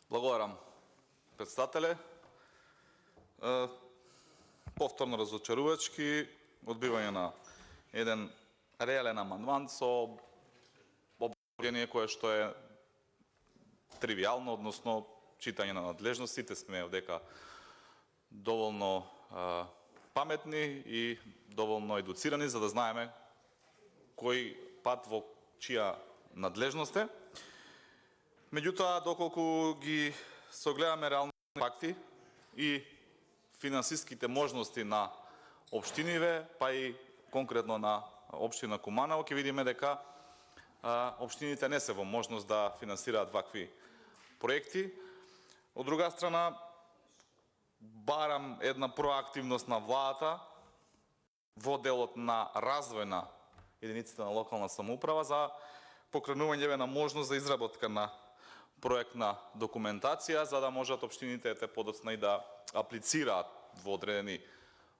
Благодарам, председателе. Повторно разочарувачки, одбивање на еден реален амандман со обраѓање кое што е тривијално, односно читање на надлежностите. Сме дека доволно паметни и доволно едуцирани за да знаеме кој пат во чија надлежност е. Меѓутоа, доколку ги согледаме реални факти и финансиските можности на општиниве, па и конкретно на општина Куманово, ќе видиме дека општините не се во можност да финансираат вакви проекти. Од друга страна, барам една проактивност на владата во делот на развој на единиците на локална самоуправа за покренување на можност за изработка на проектна документација, за да можат општините подоцна и да аплицираат во одредени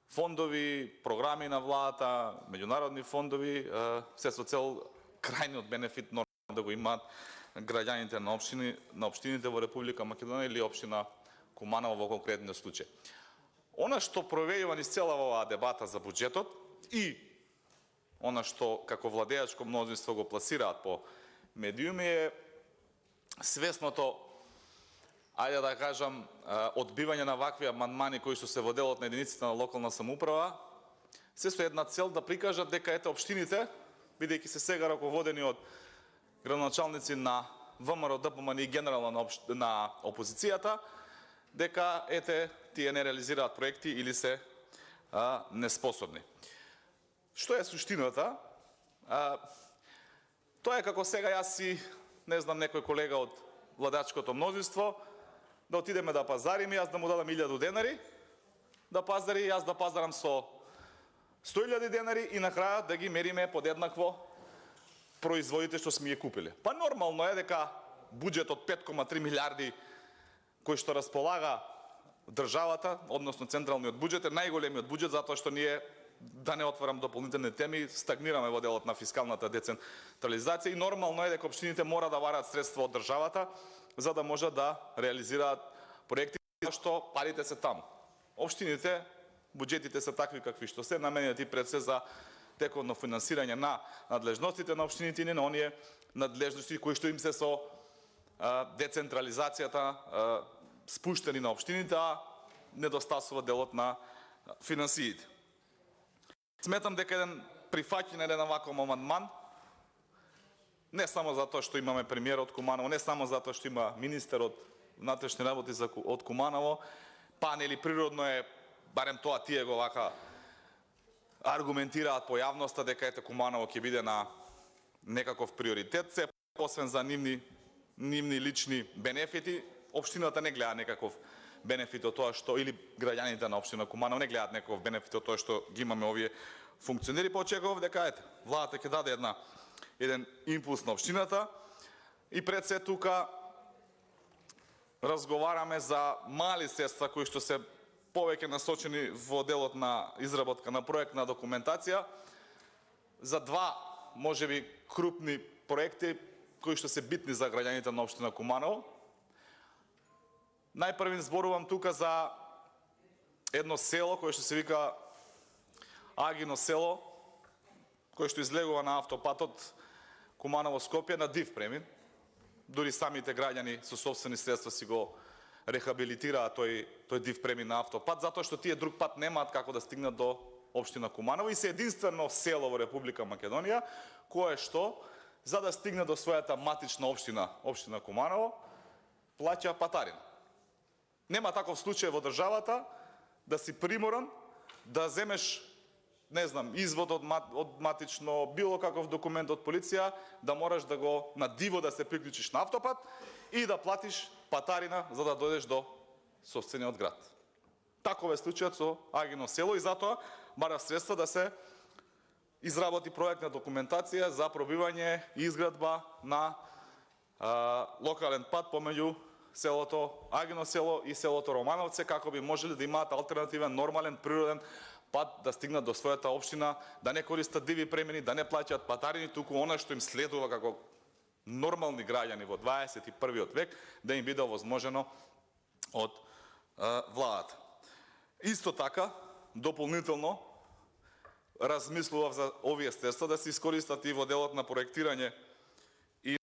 фондови, програми на владата, меѓународни фондови, се со цел крајниот бенефит нормално да го имаат граѓаните на општините во Република Македонија или општина Куманово во конкретниот случај. Она што провејува низ цела оваа дебата за буџетот и она што како владеачко мнозинство го пласираат по медиуми е свесното, ајде да кажам, одбивање на вакви амандмани кои што се во делот на единиците на локална самоуправа, се со една цел да прикажат дека општините, бидејќи се сега раководени од градоначалници на ВМРО, ДПМН и генерално на опозицијата, дека тие не реализираат проекти или се неспособни. Што е суштината? Тоа е како сега јас си, не знам, некој колега од владачкото мнозинство, да отидеме да пазариме, јас да му дадам 1000 денари, да пазари, јас да пазарам со 100.000 денари и на крајот да ги мериме подеднакво производите што сме ги купиле. Па нормално е дека буџет од 5,3 милиарди кој што располага државата, односно централниот буџет, е најголемиот буџет, затоа што ние, да не отварам дополнителни теми, стагнираме во делот на фискалната децентрализација и нормално е дека општините мора да бараат средства од државата за да можат да реализираат проекти, што парите се таму. Општините, буџетите се такви какви што се, наменети пред се за текотно финансирање на надлежностите на општините и на оние надлежности кои што им се со децентрализацијата спуштени на општините, а недостасува делот на финансиите. Сметам дека прифаќање на еден ваков амандман, не само затоа што имаме премиер од Куманово, не само затоа што има министер од внатрешни работи од Куманово, па нели природно е, барем тоа тие го вака аргументираат по јавноста дека Куманово ќе биде на некаков приоритет, се освен за нивни лични бенефити, општината не гледа некаков бенефит од тоа што, или граѓаните на општина Куманово не гледаат некаков бенефит од тоа што ги имаме овие функционери, па очекував дека владата ќе даде еден импулс на општината и пред се тука разговараме за мали средства кои што се повеќе насочени во делот на изработка на проектна документација за два можеби крупни проекти кои што се битни за граѓаните на општина Куманово. Најпрвен зборувам тука за едно село кое што се вика Агино село, кое што излегува на автопатот Куманово-Скопје на див премин. Дури самите граѓани со сопствени средства си го рехабилитираат тој див премин на автопат, затоа што тие друг пат немаат како да стигнат до општина Куманово и се единствено село во Република Македонија кое што за да стигне до својата матична општина Куманово плаќа патарина. Нема таков случај во државата да си приморан да земеш, не знам, извод од матично, било каков документ од полиција, да мораш да го на диво да се приклучиш на автопат и да платиш патарина за да дојдеш до сопствениот град. Таков е случајот со Агино село и затоа бара средства да се изработи проектна документација за пробивање и изградба на локален пат помеѓу селото Агино село и селото Романовци, како би можеле да имаат алтернативен, нормален, природен пат да стигнат до својата општина, да не користат диви премини, да не плаќаат патарини, туку она што им следува како нормални граѓани во 21. век да им биде овозможено од владата. Исто така, дополнително размислував за овие средства да се искористат и во делот на проектирање и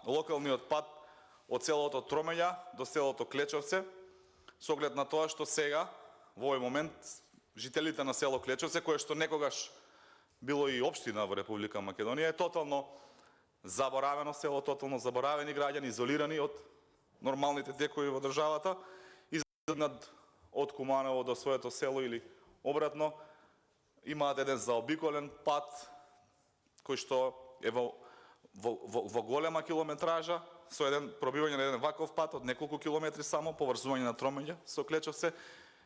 локалниот пат од селото Тромења до селото Клечовце, со оглед на тоа што сега, во овој момент, жителите на село Клечовце, кое што некогаш било и општина во Република Македонија, е тотално заборавено село, тотално заборавени граѓани, изолирани од нормалните текови во државата, и од Куманово до своето село или обратно, имаат еден заобиколен пат кој што е во голема километража, со еден пробивање на еден ваков пат од неколку километри само, поврзување на Тромења со Клечовце,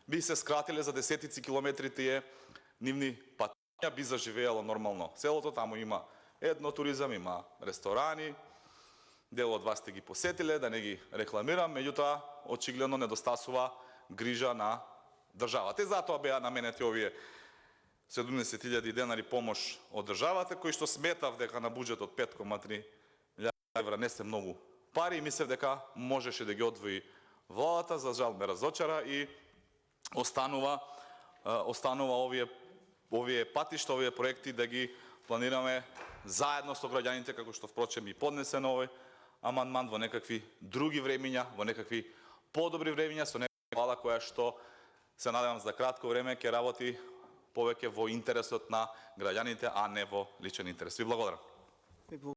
би се скратиле за десетици километри тие нивни патувања, би заживеело нормално селото. Таму има етнотуризам, има ресторани, дел од вас сте ги посетиле, да не ги рекламирам, меѓутоа очигледно недостасува грижа на државата. И затоа беа наменети овие 70.000 денари помош од државата, кои што сметав дека на буџет од 5,3 евра не се многу пари, и мислев дека можеше да ги одвои владата. За жал ме разочара и останува овие патишта, овие проекти да ги планираме заедно со граѓаните, како што впрочем и поднесен овој амандман, во некакви други времиња, во некакви подобри времиња, со некаква влада која што се надевам за кратко време ќе работи повеќе во интересот на граѓаните, а не во личен интерес. Ви благодарам.